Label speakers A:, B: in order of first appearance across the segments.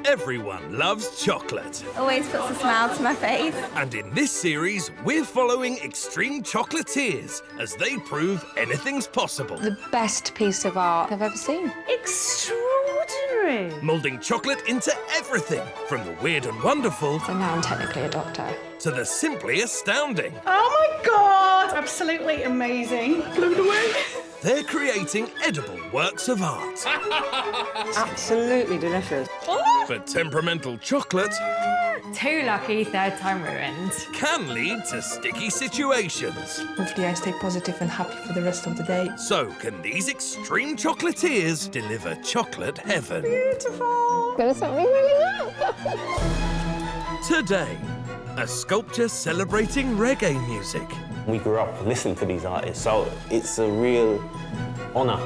A: Everyone loves chocolate.
B: Always puts a smile to my face.
A: And in this series, we're following extreme chocolatiers as they prove anything's possible.
C: The best piece of art I've ever seen.
D: Extraordinary!
A: Moulding chocolate into everything, from the weird and wonderful
C: So now I'm technically a doctor.
A: to the simply astounding.
D: Oh my God! Absolutely amazing. Blown away.
A: They're creating edible works of art.
E: Absolutely delicious.
A: But temperamental chocolate
F: Too lucky, third time ruined.
A: can lead to sticky situations.
G: Hopefully I stay positive and happy for the rest of the day.
A: So can these extreme chocolatiers deliver chocolate heaven?
D: Beautiful.
C: There's something really
A: Today, a sculpture celebrating reggae music.
H: We grew up listening to these artists, so it's a real honour.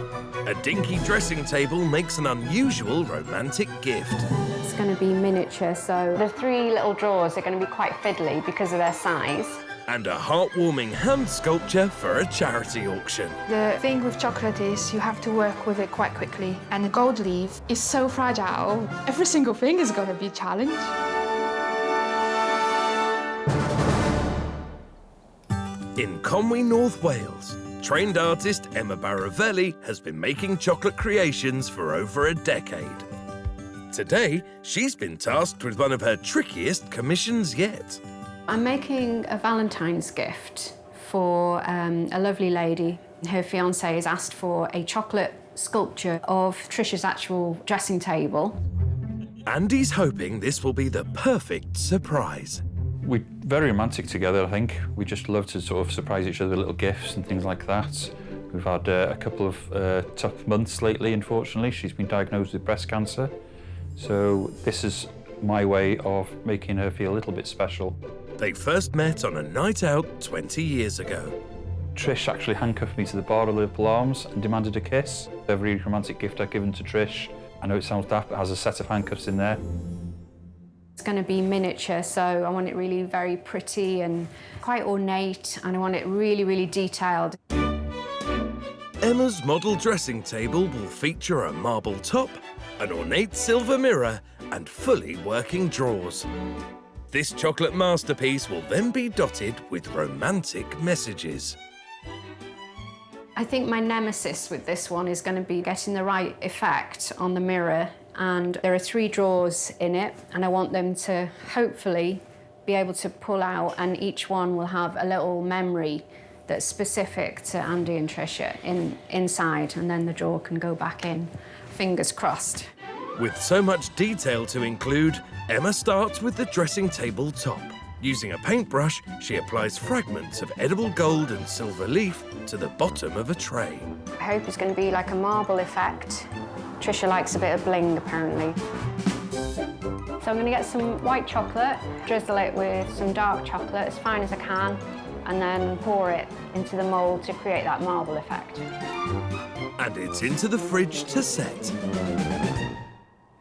A: A dinky dressing table makes an unusual romantic gift.
I: It's going to be miniature, so the three little drawers are going to be quite fiddly because of their size.
A: And a heartwarming hand sculpture for a charity auction.
J: The thing with chocolate is you have to work with it quite quickly. And the gold leaf is so fragile. Every single thing is going to be a challenge.
A: In Conwy, North Wales, trained artist Emma Baravelli has been making chocolate creations for over a decade. Today, she's been tasked with one of her trickiest commissions yet.
I: I'm making a Valentine's gift for a lovely lady. Her fiancé has asked for a chocolate sculpture of Trisha's actual dressing table.
A: Andy's hoping this will be the perfect surprise.
K: We're very romantic together, I think. We just love to sort of surprise each other with little gifts and things like that. We've had a couple of tough months lately, unfortunately. She's been diagnosed with breast cancer. So this is my way of making her feel a little bit special.
A: They first met on a night out 20 years ago.
K: Trish actually handcuffed me to the bar of Liverpool Arms and demanded a kiss. Every romantic gift I've given to Trish, I know it sounds daft, but has a set of handcuffs in there.
I: It's going to be miniature, so I want it really very pretty and quite ornate, and I want it really, really detailed.
A: Emma's model dressing table will feature a marble top, an ornate silver mirror, and fully working drawers. This chocolate masterpiece will then be dotted with romantic messages.
I: I think my nemesis with this one is going to be getting the right effect on the mirror, and there are 3 drawers in it, and I want them to hopefully be able to pull out, and each one will have a little memory that's specific to Andy and Trisha inside, and then the drawer can go back in. Fingers crossed.
A: With so much detail to include, Emma starts with the dressing table top. Using a paintbrush, she applies fragments of edible gold and silver leaf to the bottom of a tray.
I: I hope it's going to be like a marble effect. Trisha likes a bit of bling, apparently. So I'm going to get some white chocolate, drizzle it with some dark chocolate as fine as I can, and then pour it into the mould to create that marble effect.
A: And it's into the fridge to set.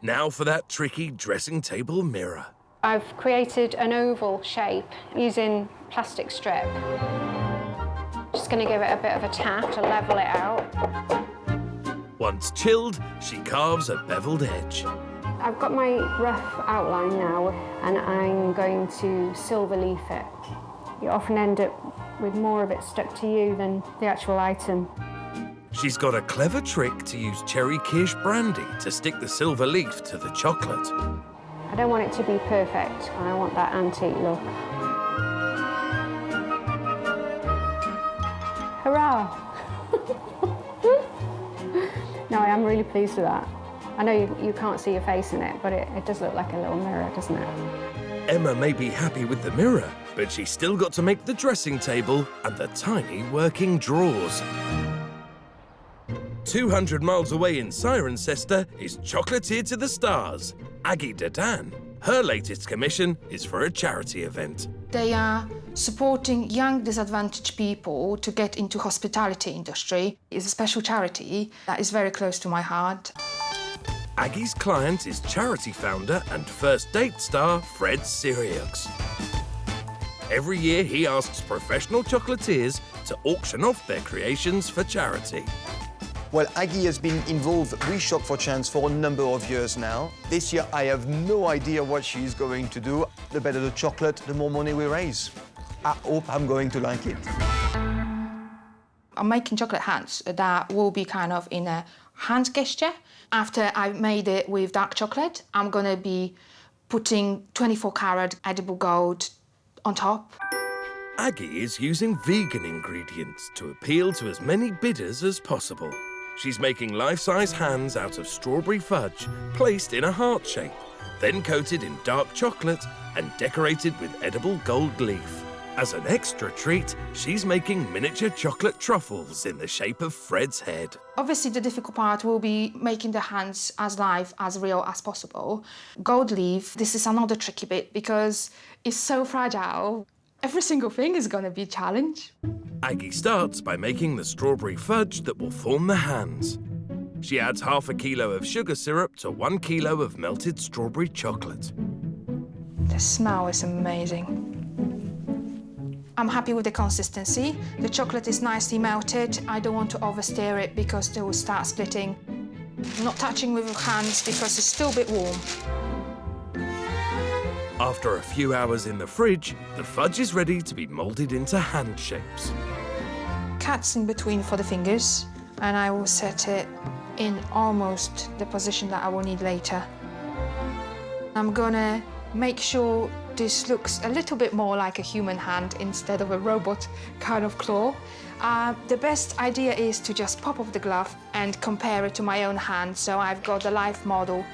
A: Now for that tricky dressing table mirror.
I: I've created an oval shape using plastic strip. Just going to give it a bit of a tap to level it out.
A: Once chilled, she carves a beveled edge.
I: I've got my rough outline now, and I'm going to silver leaf it. You often end up with more of it stuck to you than the actual item.
A: She's got a clever trick to use cherry kirsch brandy to stick the silver leaf to the chocolate.
I: I don't want it to be perfect, and I want that antique look. Hurrah! No, I am really pleased with that. I know you can't see your face in it, but it does look like a little mirror, doesn't it?
A: Emma may be happy with the mirror, but she's still got to make the dressing table and the tiny working drawers. 200 miles away in Cirencester is Chocolatier to the stars, Aggie Dadaan. Her latest commission is for a charity event.
J: They are supporting young disadvantaged people to get into hospitality industry. It's a special charity that is very close to my heart.
A: Aggie's client is charity founder and first date star Fred Siriux. Every year he asks professional chocolatiers to auction off their creations for charity.
L: Well, Aggie has been involved with Choc for Chance for a number of years now. This year, I have no idea what she's going to do. The better the chocolate, the more money we raise. I hope I'm going to like it.
J: I'm making chocolate hands that will be kind of in a hand gesture. After I've made it with dark chocolate, I'm gonna be putting 24-karat edible gold on top.
A: Aggie is using vegan ingredients to appeal to as many bidders as possible. She's making life-size hands out of strawberry fudge, placed in a heart shape, then coated in dark chocolate and decorated with edible gold leaf. As an extra treat, she's making miniature chocolate truffles in the shape of Fred's head.
J: Obviously, the difficult part will be making the hands as live, as real as possible. Gold leaf, this is another tricky bit because it's so fragile. Every single thing is going to be a challenge.
A: Aggie starts by making the strawberry fudge that will form the hands. She adds half a kilo of sugar syrup to 1 kilo of melted strawberry chocolate.
J: The smell is amazing. I'm happy with the consistency. The chocolate is nicely melted. I don't want to overstir it because they will start splitting. I'm not touching with your hands because it's still a bit warm.
A: After a few hours in the fridge, the fudge is ready to be moulded into hand shapes.
J: Cuts in between for the fingers, and I will set it in almost the position that I will need later. I'm gonna make sure this looks a little bit more like a human hand instead of a robot kind of claw. The best idea is to just pop off the glove and compare it to my own hand, so I've got the live model.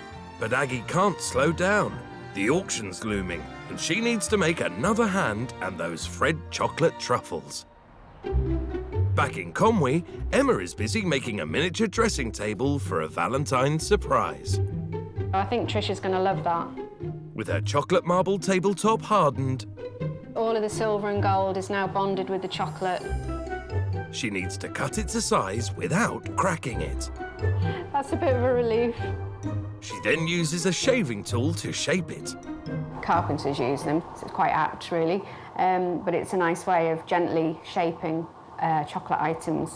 A: But Aggie can't slow down. The auction's looming, and she needs to make another hand and those Fred chocolate truffles. Back in Conwy, Emma is busy making a miniature dressing table for a Valentine surprise.
I: I think Trisha's going to love that.
A: With her chocolate marble tabletop hardened,
I: All of the silver and gold is now bonded with the chocolate.
A: she needs to cut it to size without cracking it.
I: That's a bit of a relief.
A: She then uses a shaving tool to shape it.
I: Carpenters use them, so it's quite apt, really. But it's a nice way of gently shaping chocolate items.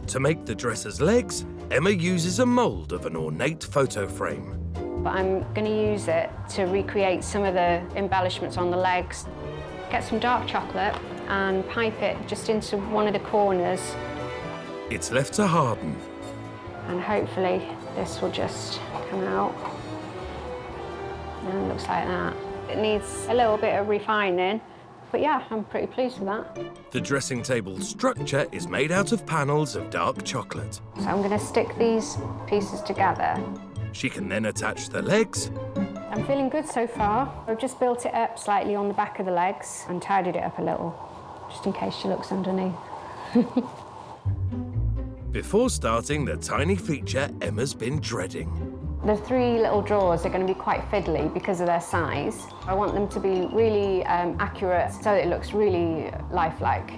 A: To make the dresser's legs, Emma uses a mould of an ornate photo frame.
I: But I'm going to use it to recreate some of the embellishments on the legs. Get some dark chocolate and pipe it just into one of the corners.
A: It's left to harden.
I: And hopefully this will just come out. And it looks like that. It needs a little bit of refining, but yeah, I'm pretty pleased with that.
A: The dressing table's structure is made out of panels of dark chocolate.
I: So I'm going to stick these pieces together.
A: She can then attach the legs.
I: I'm feeling good so far. I've just built it up slightly on the back of the legs and tidied it up a little, just in case she looks underneath.
A: Before starting the tiny feature Emma's been dreading.
I: The 3 little drawers are going to be quite fiddly because of their size. I want them to be really accurate so that it looks really lifelike.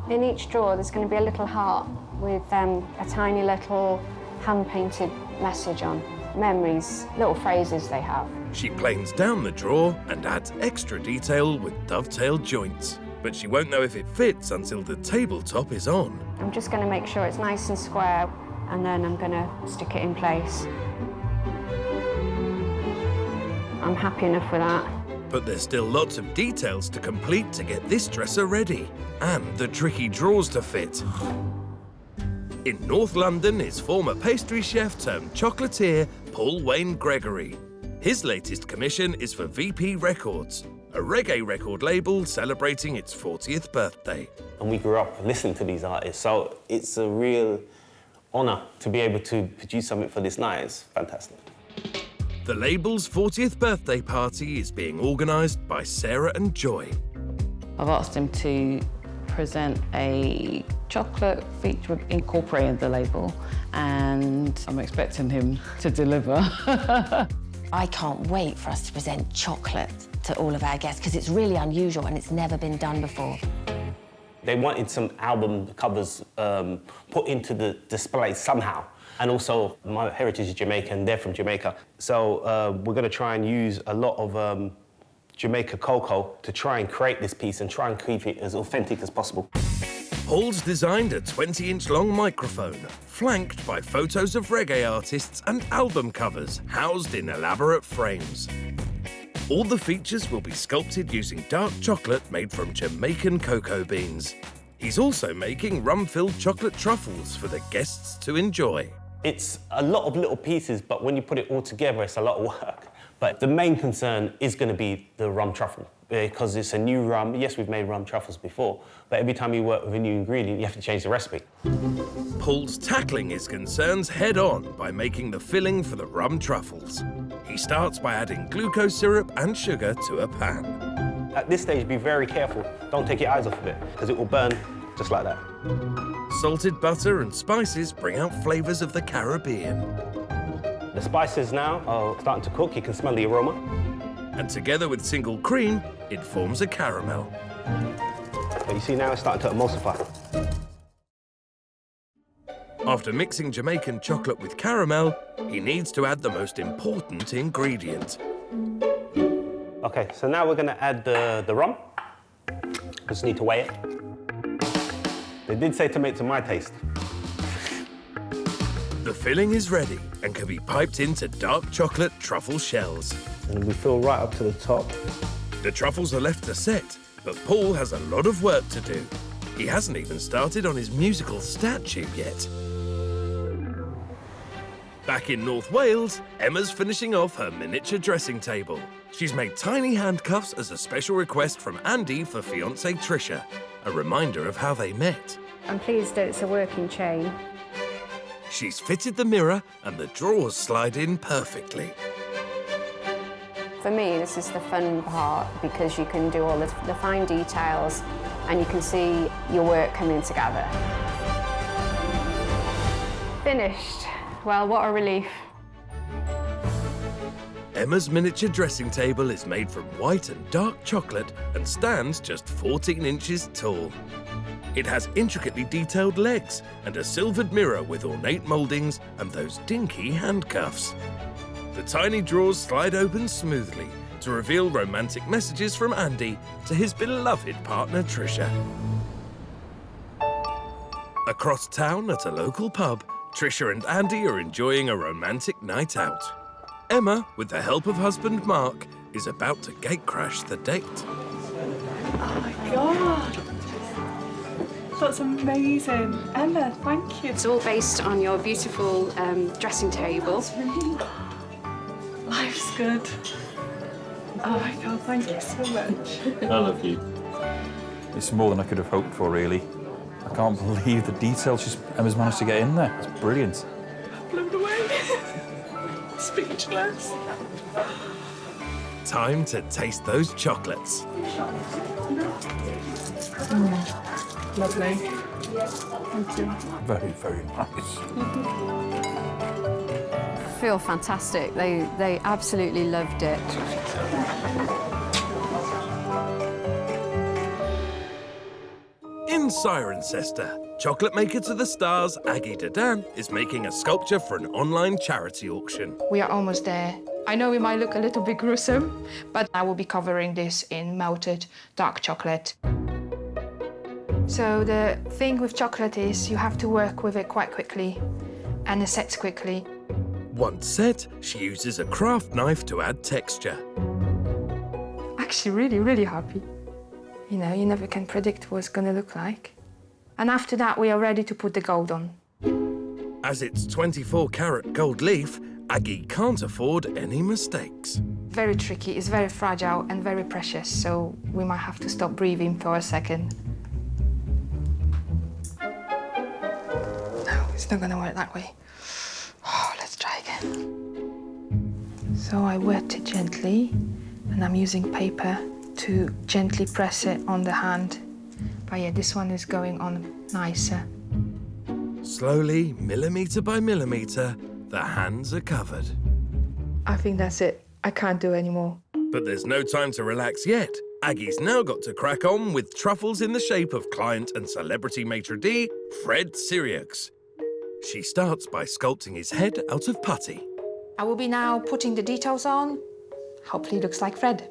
I: In each drawer there's going to be a little heart with a tiny little hand-painted message on. Memories, little phrases they have.
A: She planes down the drawer and adds extra detail with dovetail joints. But she won't know if it fits until the tabletop is on.
I: I'm just going to make sure it's nice and square, and then I'm going to stick it in place. I'm happy enough with that.
A: But there's still lots of details to complete to get this dresser ready, and the tricky drawers to fit. In North London is former pastry chef turned chocolatier Wayne Gregory. His latest commission is for VP Records, a reggae record label celebrating its 40th birthday.
H: And we grew up listening to these artists, so it's a real honour to be able to produce something for this night. It's fantastic.
A: The label's 40th birthday party is being organised by Sarah and Joy.
E: I've asked him to present a chocolate feature incorporating the label, and I'm expecting him to deliver.
B: I can't wait for us to present chocolate to all of our guests because it's really unusual and it's never been done before.
H: They wanted some album covers put into the display somehow. And also, my heritage is Jamaican, they're from Jamaica. So we're going to try and use a lot of Jamaica cocoa to try and create this piece and try and keep it as authentic as possible.
A: Paul's designed a 20-inch long microphone, flanked by photos of reggae artists and album covers housed in elaborate frames. All the features will be sculpted using dark chocolate made from Jamaican cocoa beans. He's also making rum-filled chocolate truffles for the guests to enjoy.
H: It's a lot of little pieces, but when you put it all together, it's a lot of work. But the main concern is going to be the rum truffle, because it's a new rum. Yes, we've made rum truffles before, but every time you work with a new ingredient, you have to change the recipe.
A: Paul's tackling his concerns head-on by making the filling for the rum truffles. He starts by adding glucose syrup and sugar to a pan.
H: At this stage, be very careful. Don't take your eyes off of it, because it will burn just like that.
A: Salted butter and spices bring out flavours of the Caribbean.
H: The spices now are starting to cook. You can smell the aroma.
A: And together with single cream, it forms a caramel.
H: But you see now it's starting to emulsify.
A: After mixing Jamaican chocolate with caramel, he needs to add the most important ingredient.
H: OK, so now we're going to add the rum. Just need to weigh it. They did say to make to my taste.
A: The filling is ready and can be piped into dark chocolate truffle shells.
H: And we fill right up to the top.
A: The truffles are left to set, but Paul has a lot of work to do. He hasn't even started on his musical statue yet. Back in North Wales, Emma's finishing off her miniature dressing table. She's made tiny handcuffs as a special request from Andy for fiancée Trisha, a reminder of how they met.
I: I'm pleased that it's a working chain.
A: She's fitted the mirror and the drawers slide in perfectly.
I: For me, this is the fun part because you can do all the fine details and you can see your work coming together. Finished. Well, what a relief.
A: Emma's miniature dressing table is made from white and dark chocolate and stands just 14 inches tall. It has intricately detailed legs and a silvered mirror with ornate mouldings and those dinky handcuffs. The tiny drawers slide open smoothly to reveal romantic messages from Andy to his beloved partner Trisha. Across town at a local pub, Trisha and Andy are enjoying a romantic night out. Emma, with the help of husband Mark, is about to gatecrash the date.
D: Oh my God. That's amazing. Emma, thank you.
I: It's all based on your beautiful dressing table.
D: Life's good. Oh my God, thank you so much.
K: I love you. It's more than I could have hoped for, really. I can't believe the details Emma's managed to get in there. It's brilliant.
D: Blown away. Speechless.
A: Time to taste those chocolates.
D: Lovely. Thank you.
K: Very, very nice.
I: Feel fantastic. They absolutely loved it.
A: In Cirencester, chocolate maker to the stars Aggie Dadaan is making a sculpture for an online charity auction.
J: We are almost there. I know it might look a little bit gruesome, but I will be covering this in melted dark chocolate. So the thing with chocolate is you have to work with it quite quickly and it sets quickly.
A: Once set, she uses a craft knife to add texture.
J: Actually really, really happy. You know, you never can predict what it's going to look like. And after that, we are ready to put the gold on.
A: As it's 24-carat gold leaf, Aggie can't afford any mistakes.
J: Very tricky, it's very fragile and very precious, so we might have to stop breathing for a second. No, it's not going to work that way. Oh, let's try again. So I wet it gently, and I'm using paper to gently press it on the hand. But yeah, this one is going on nicer.
A: Slowly, millimetre by millimetre, the hands are covered.
J: I think that's it. I can't do anymore.
A: But there's no time to relax yet. Aggie's now got to crack on with truffles in the shape of client and celebrity maitre d', Fred Syriacs. She starts by sculpting his head out of putty.
J: I will be now putting the details on. Hopefully it looks like Fred.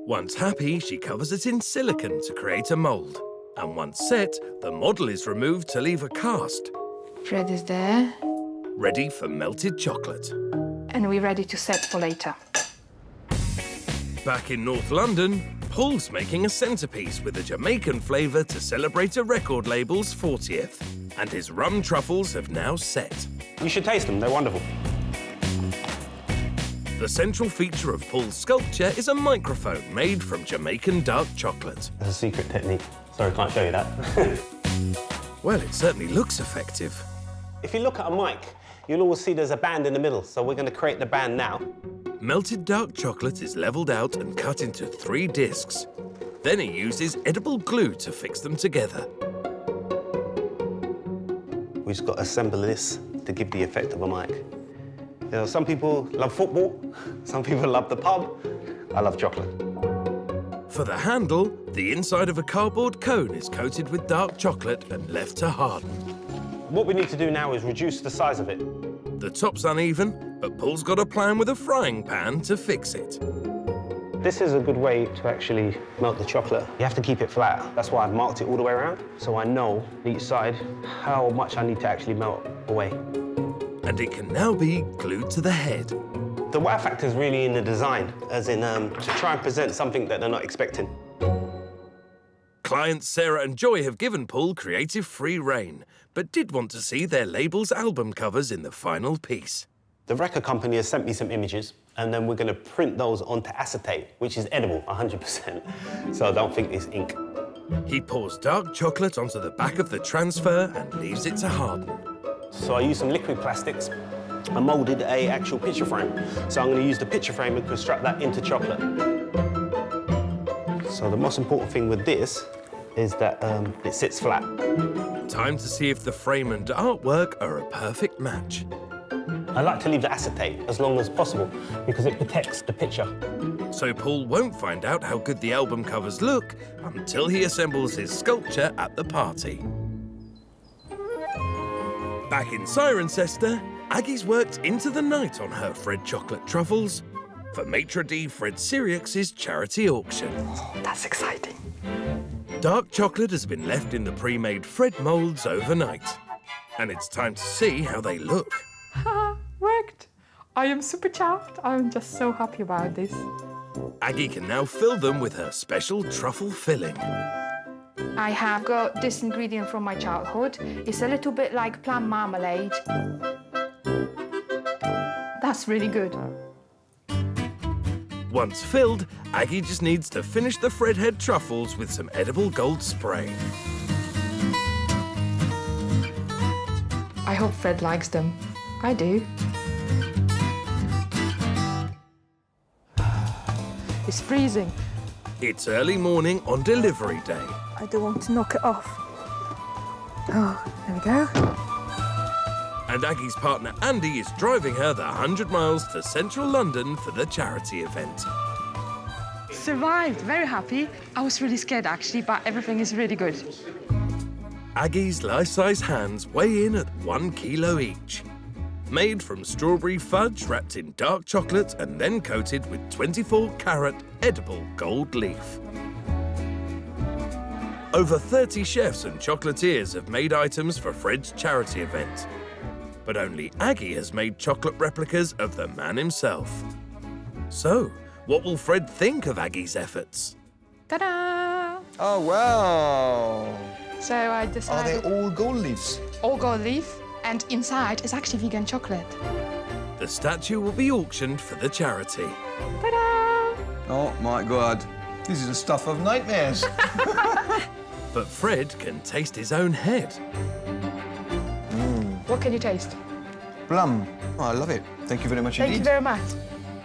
A: Once happy, she covers it in silicone to create a mould. And once set, the model is removed to leave a cast,
J: Fred is there,
A: ready for melted chocolate.
J: and we're ready to set for later.
A: Back in North London, Paul's making a centerpiece with a Jamaican flavour to celebrate a record label's 40th. And his rum truffles have now set.
H: You should taste them, they're wonderful.
A: The central feature of Paul's sculpture is a microphone made from Jamaican dark chocolate.
H: That's a secret technique. Sorry, can't show you that.
A: Well, it certainly looks effective.
H: If you look at a mic, you'll always see there's a band in the middle, so we're going to create the band now.
A: Melted dark chocolate is levelled out and cut into 3 discs. Then he uses edible glue to fix them together.
H: We've just got to assemble this to give the effect of a mic. You know, some people love football, some people love the pub. I love chocolate.
A: For the handle, the inside of a cardboard cone is coated with dark chocolate and left to harden.
H: What we need to do now is reduce the size of it.
A: The top's uneven, but Paul's got a plan with a frying pan to fix it.
H: This is a good way to actually melt the chocolate. You have to keep it flat. That's why I've marked it all the way around, so I know each side how much I need to actually melt away.
A: And it can now be glued to the head.
H: The wow factor is really in the design, as in to try and present something that they're not expecting.
A: Clients Sarah and Joy have given Paul creative free rein, but did want to see their label's album covers in the final piece.
H: The record company has sent me some images, and then we're going to print those onto acetate, which is edible, 100%. So I don't think it's ink.
A: He pours dark chocolate onto the back of the transfer and leaves it to harden.
H: So I used some liquid plastics and moulded an actual picture frame. So I'm going to use the picture frame and construct that into chocolate. So the most important thing with this is that it sits flat.
A: Time to see if the frame and artwork are a perfect match.
H: I like to leave the acetate as long as possible because it protects the picture.
A: So Paul won't find out how good the album covers look until he assembles his sculpture at the party. Back in Cirencester, Aggie's worked into the night on her Fred chocolate truffles for maitre d' Fred Syriax's charity auction.
G: Oh, that's exciting.
A: Dark chocolate has been left in the pre-made Fred moulds overnight. And it's time to see how they look.
G: Ha! Worked! I am super chuffed. I'm just so happy about this.
A: Aggie can now fill them with her special truffle filling.
J: I have got this ingredient from my childhood. It's a little bit like plum marmalade. That's really good.
A: Once filled, Aggie just needs to finish the Fred head truffles with some edible gold spray.
J: I hope Fred likes them. I do.
G: It's freezing.
A: It's early morning on delivery day.
G: I don't want to knock it off. Oh, there we go.
A: And Aggie's partner Andy is driving her the 100 miles to central London for the charity event.
G: Survived, very happy. I was really scared actually, but everything is really good.
A: Aggie's life-size hands weigh in at 1 kilo each. Made from strawberry fudge wrapped in dark chocolate and then coated with 24-carat edible gold leaf. Over 30 chefs and chocolatiers have made items for Fred's charity event. But only Aggie has made chocolate replicas of the man himself. So, what will Fred think of Aggie's efforts?
J: Ta-da!
L: Oh, wow!
J: So I
L: Are
J: decided...
L: they all gold leaves?
J: all gold leaf, and inside is actually vegan chocolate.
A: The statue will be auctioned for the charity.
J: Ta-da!
L: Oh, my God. This is the stuff of nightmares.
A: But Fred can taste his own head.
J: What can you taste?
L: Plum. Oh, I love it. Thank you very much
J: Thank
L: indeed.
J: you very much.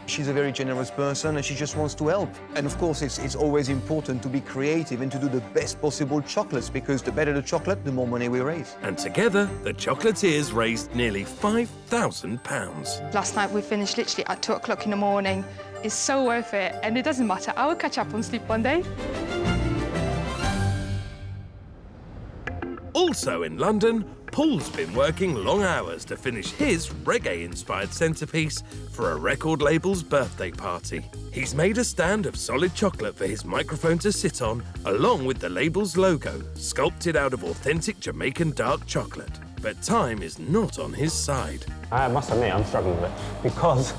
L: She's a very generous person and she just wants to help. And of course, it's always important to be creative and to do the best possible chocolates because the better the chocolate, the more money we raise.
A: And together, the Chocolatiers raised nearly £5,000.
J: Last night we finished literally at 2 o'clock in the morning. It's so worth it, and it doesn't matter. I will catch up on sleep one day.
A: Also in London, Paul's been working long hours to finish his reggae-inspired centerpiece for a record label's birthday party. He's made a stand of solid chocolate for his microphone to sit on, along with the label's logo, sculpted out of authentic Jamaican dark chocolate. But time is not on his side.
H: I must admit, I'm struggling with it, because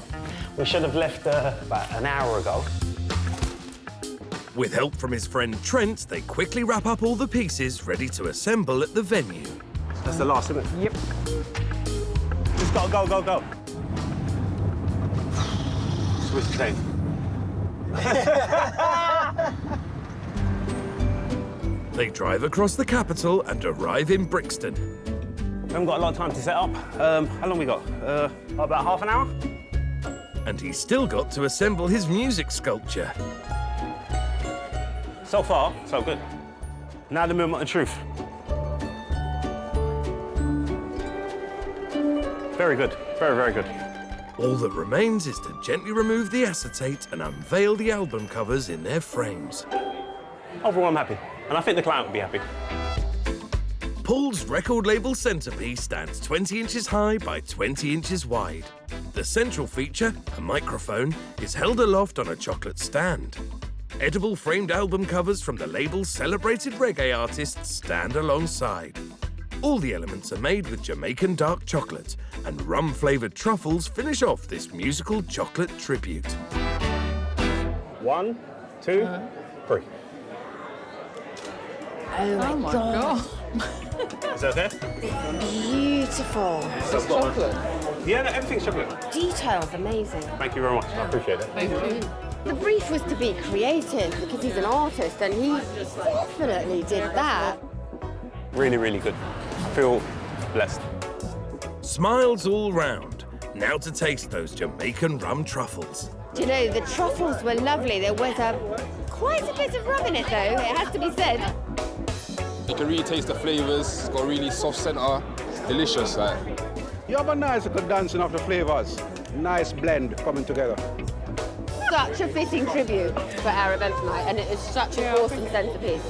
H: we should have left about an hour ago.
A: With help from his friend Trent, they quickly wrap up all the pieces ready to assemble at the venue.
H: That's the last, isn't it? Yep. Just gotta go, go, go. Switch the chain.
A: They drive across the capital and arrive in Brixton.
H: We haven't got a lot of time to set up. How long we got? About half an hour?
A: And he's still got to assemble his music sculpture.
H: So far, so good. Now the moment of truth. Very good, very, very good.
A: All that remains is to gently remove the acetate and unveil the album covers in their frames.
H: Overall, I'm happy, and I think the client will be happy.
A: Paul's record label centerpiece stands 20 inches high by 20 inches wide. The central feature, a microphone, is held aloft on a chocolate stand. Edible framed album covers from the label's celebrated reggae artists stand alongside. All the elements are made with Jamaican dark chocolate, and rum-flavoured truffles finish off this musical chocolate tribute.
H: 1, 2, 3.
B: Oh my God.
H: Is that okay?
B: Beautiful.
H: It's chocolate. Yeah, no, everything's chocolate.
B: Detail's amazing.
H: Thank you very much. I appreciate it.
B: Thank you. The brief was to be creative because he's an artist and he definitely did that.
H: Really, really good. I feel blessed.
A: Smiles all round. Now to taste those Jamaican rum truffles.
B: Do you know, the truffles were lovely. There was quite a bit of rum in it, though, it has to be said.
M: You can really taste the flavours. It's got a really soft centre. It's delicious, like.
N: You have a nice good dancing of the flavours. Nice blend coming together.
B: Such a fitting tribute for our event tonight, and it is such an awesome centerpiece.